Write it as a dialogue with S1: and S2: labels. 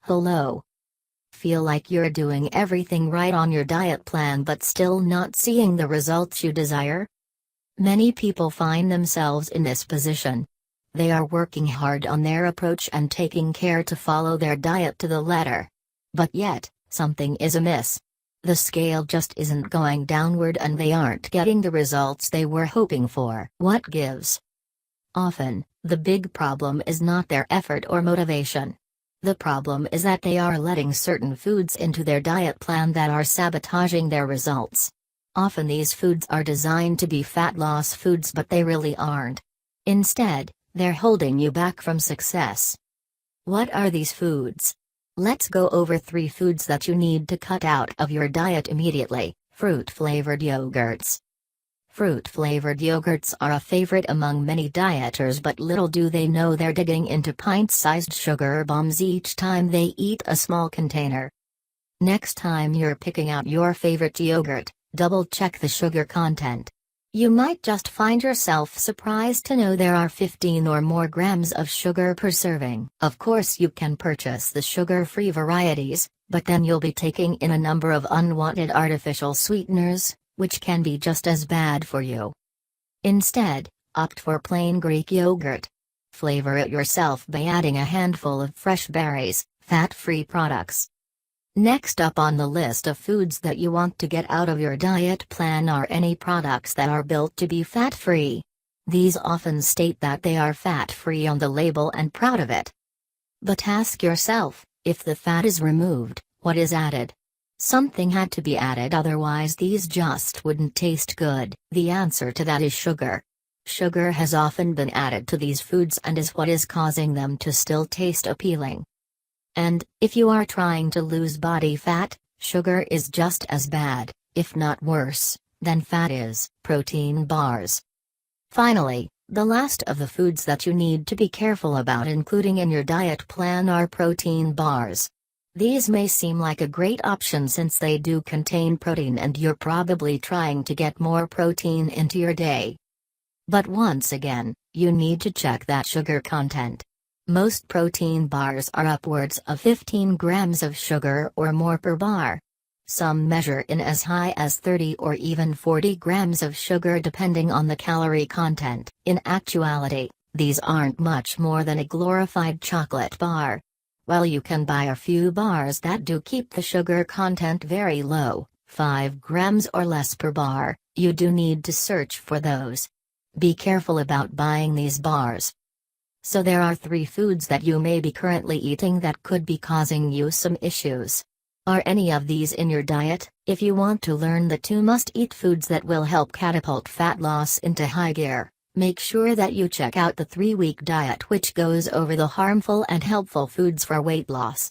S1: Hello. Feel like you're doing everything right on your diet plan but still not seeing the results you desire? Many people find themselves in this position. They are working hard on their approach and taking care to follow their diet to the letter. But yet, something is amiss. The scale just isn't going downward and they aren't getting the results they were hoping for. What gives? Often, the big problem is not their effort or motivation. The problem is that they are letting certain foods into their diet plan that are sabotaging their results. Often these foods are designed to be fat loss foods but they really aren't. Instead, they're holding you back from success. What are these foods? Let's go over 3 foods that you need to cut out of your diet immediately. Fruit-flavored yogurts. Fruit-flavored yogurts are a favorite among many dieters, but little do they know they're digging into pint-sized sugar bombs each time they eat a small container. Next time you're picking out your favorite yogurt, double-check the sugar content. You might just find yourself surprised to know there are 15 or more grams of sugar per serving. Of course, you can purchase the sugar-free varieties, but then you'll be taking in a number of unwanted artificial sweeteners, which can be just as bad for you. Instead, opt for plain Greek yogurt. Flavor it yourself by adding a handful of fresh berries, fat-free products. Next up on the list of foods that you want to get out of your diet plan are any products that are built to be fat-free. These often state that they are fat-free on the label and proud of it. But ask yourself, if the fat is removed, what is added? Something had to be added, otherwise these just wouldn't taste good. The answer to that is sugar. Sugar has often been added to these foods and is what is causing them to still taste appealing. And, if you are trying to lose body fat, sugar is just as bad, if not worse, than fat is. Protein bars. Finally, the last of the foods that you need to be careful about including in your diet plan are protein bars. These may seem like a great option since they do contain protein and you're probably trying to get more protein into your day. But once again, you need to check that sugar content. Most protein bars are upwards of 15 grams of sugar or more per bar. Some measure in as high as 30 or even 40 grams of sugar depending on the calorie content. In actuality, these aren't much more than a glorified chocolate bar. While you can buy a few bars that do keep the sugar content very low, 5 grams or less per bar, you do need to search for those. Be careful about buying these bars. So there are 3 foods that you may be currently eating that could be causing you some issues. Are any of these in your diet? If you want to learn the 2 must-eat foods that will help catapult fat loss into high gear, make sure that you check out the 3-week diet which goes over the harmful and helpful foods for weight loss.